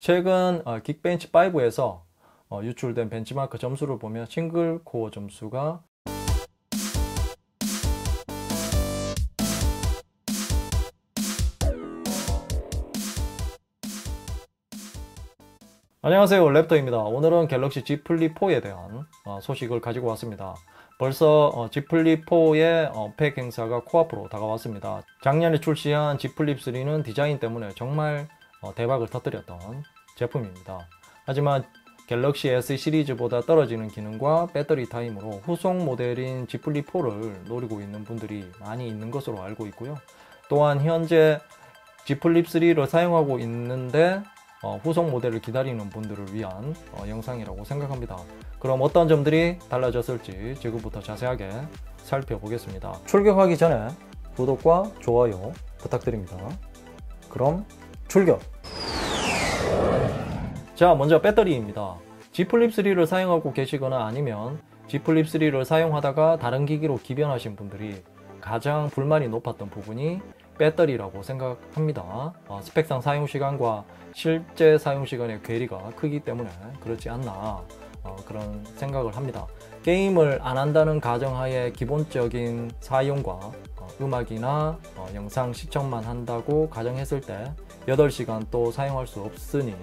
최근 긱벤치 5에서 유출된 벤치마크 점수를 보면 싱글 코어 점수가 안녕하세요, 랩터입니다. 오늘은 갤럭시 Z 플립4에 대한 소식을 가지고 왔습니다. 벌써 Z 플립4의 팩 행사가 코앞으로 다가왔습니다. 작년에 출시한 Z 플립3는 디자인 때문에 정말 대박을 터뜨렸던 제품입니다. 하지만 갤럭시 S 시리즈보다 떨어지는 기능과 배터리 타임으로 후속 모델인 Z 플립4를 노리고 있는 분들이 많이 있는 것으로 알고 있고요. 또한 현재 Z 플립3를 사용하고 있는데 후속 모델을 기다리는 분들을 위한 영상이라고 생각합니다. 그럼 어떤 점들이 달라졌을지 지금부터 자세하게 살펴보겠습니다. 출격하기 전에 구독과 좋아요 부탁드립니다. 그럼 출격! 자, 먼저 배터리입니다. Z 플립3를 사용하고 계시거나 아니면 Z 플립3를 사용하다가 다른 기기로 기변하신 분들이 가장 불만이 높았던 부분이 배터리라고 생각합니다. 스펙상 사용시간과 실제 사용시간의 괴리가 크기 때문에 그렇지 않나 그런 생각을 합니다. 게임을 안 한다는 가정하에 기본적인 사용과 음악이나 영상 시청만 한다고 가정했을 때 8시간 또 사용할 수 없으니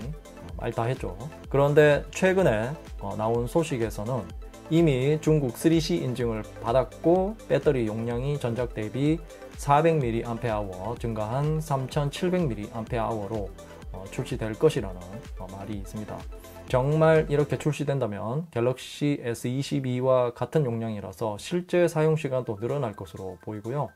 말 다 했죠. 그런데 최근에 나온 소식에서는 이미 중국 3C 인증을 받았고 배터리 용량이 전작 대비 400mAh 증가한 3700mAh로 출시될 것이라는 말이 있습니다. 정말 이렇게 출시된다면 갤럭시 S22와 같은 용량이라서 실제 사용시간도 늘어날 것으로 보이고요.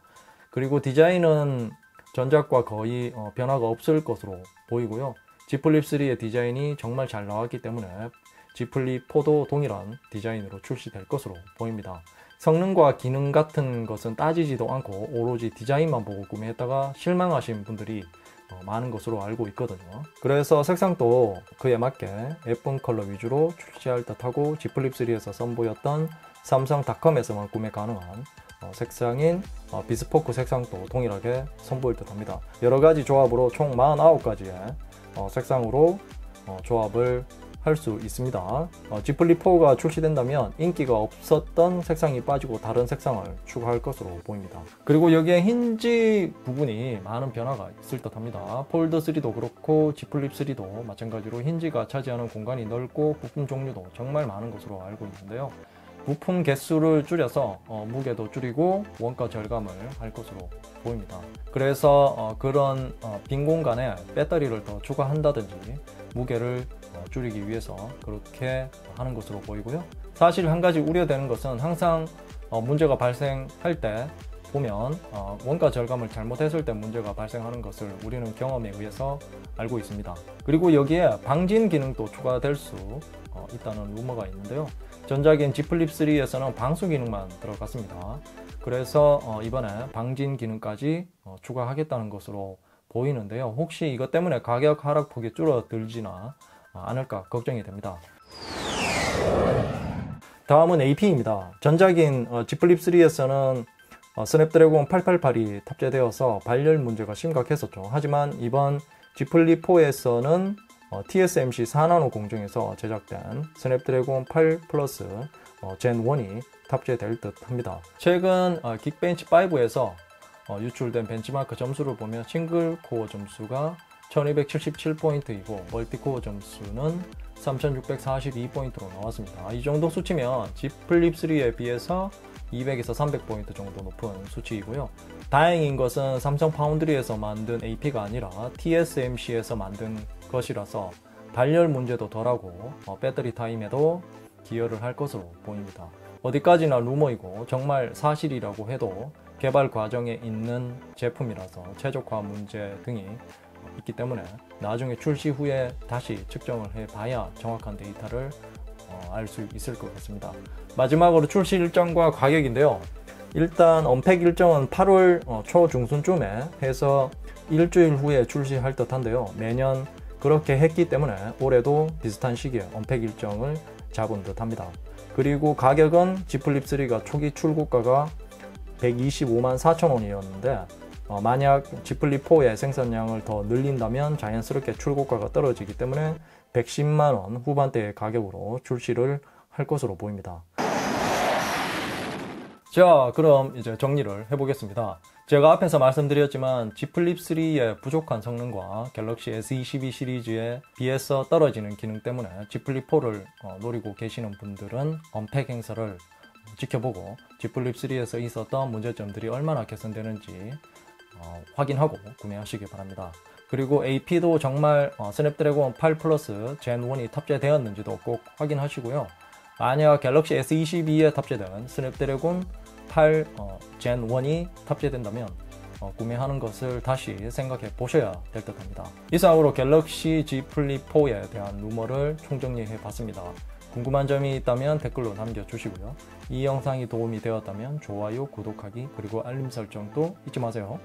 그리고 디자인은 전작과 거의 변화가 없을 것으로 보이고요. Z 플립3의 디자인이 정말 잘 나왔기 때문에 Z 플립4도 동일한 디자인으로 출시될 것으로 보입니다. 성능과 기능 같은 것은 따지지도 않고 오로지 디자인만 보고 구매했다가 실망하신 분들이 많은 것으로 알고 있거든요. 그래서 색상도 그에 맞게 예쁜 컬러 위주로 출시할 듯하고 Z 플립3에서 선보였던 삼성닷컴에서만 구매 가능한 색상인 비스포크 색상도 동일하게 선보일 듯합니다. 여러가지 조합으로 총 49가지의 색상으로 조합을 할 수 있습니다. Z 플립4가 출시된다면 인기가 없었던 색상이 빠지고 다른 색상을 추가할 것으로 보입니다. 그리고 여기에 힌지 부분이 많은 변화가 있을 듯 합니다. 폴드3도 그렇고 Z 플립3도 마찬가지로 힌지가 차지하는 공간이 넓고 부품 종류도 정말 많은 것으로 알고 있는데요. 부품 개수를 줄여서 무게도 줄이고 원가 절감을 할 것으로 보입니다. 그래서 그런 빈 공간에 배터리를 더 추가한다든지 무게를 줄이기 위해서 그렇게 하는 것으로 보이고요. 사실 한 가지 우려되는 것은 항상 문제가 발생할 때 보면 원가 절감을 잘못했을 때 문제가 발생하는 것을 우리는 경험에 의해서 알고 있습니다. 그리고 여기에 방진 기능도 추가될 수 있다는 루머가 있는데요. 전작인 Z 플립3에서는 방수 기능만 들어갔습니다. 그래서 이번에 방진 기능까지 추가하겠다는 것으로 보이는데요. 혹시 이것 때문에 가격 하락폭이 줄어들지나 않을까 걱정이 됩니다. 다음은 AP입니다. 전작인 Z 플립3에서는 스냅드래곤 888이 탑재되어서 발열 문제가 심각했었죠. 하지만 이번 Z 플립4에서는 TSMC 4나노 공정에서 제작된 스냅드래곤 8 플러스 젠 1이 탑재될 듯 합니다. 최근 긱벤치 5에서 유출된 벤치마크 점수를 보면 싱글 코어 점수가 1277포인트이고 멀티코어 점수는 3642포인트로 나왔습니다. 이 정도 수치면 Z 플립3에 비해서 200에서 300포인트 정도 높은 수치이고요. 다행인 것은 삼성 파운드리에서 만든 AP가 아니라 TSMC에서 만든 것이라서 발열 문제도 덜하고 배터리 타임에도 기여를 할 것으로 보입니다. 어디까지나 루머이고 정말 사실이라고 해도 개발 과정에 있는 제품이라서 최적화 문제 등이 있기 때문에 나중에 출시 후에 다시 측정을 해봐야 정확한 데이터를 알 수 있을 것 같습니다. 마지막으로 출시 일정과 가격인데요. 일단 언팩 일정은 8월 초중순쯤에 해서 일주일 후에 출시할 듯 한데요. 매년 그렇게 했기 때문에 올해도 비슷한 시기에 언팩 일정을 잡은 듯 합니다. 그리고 가격은 Z 플립3가 초기 출고가가 125만 4천 원이었는데 만약 G 플립4의 생산량을 더 늘린다면 자연스럽게 출고가가 떨어지기 때문에 110만원 후반대의 가격으로 출시를 할 것으로 보입니다. 자, 그럼 이제 정리를 해보겠습니다. 제가 앞에서 말씀드렸지만 G 플립3의 부족한 성능과 갤럭시 S22 시리즈에 비해서 떨어지는 기능 때문에 G 플립4를 노리고 계시는 분들은 언팩 행사를 지켜보고 G 플립3에서 있었던 문제점들이 얼마나 개선되는지 확인하고 구매하시기 바랍니다. 그리고 AP도 정말 스냅드래곤 8 플러스 젠 1이 탑재되었는지도 꼭 확인하시고요. 만약 갤럭시 S22에 탑재된 스냅드래곤 8 젠 1이 탑재된다면 구매하는 것을 다시 생각해 보셔야 될 듯 합니다. 이상으로 갤럭시 G 플립4에 대한 루머를 총정리해 봤습니다. 궁금한 점이 있다면 댓글로 남겨주시고요. 이 영상이 도움이 되었다면 좋아요, 구독하기, 그리고 알림 설정도 잊지 마세요.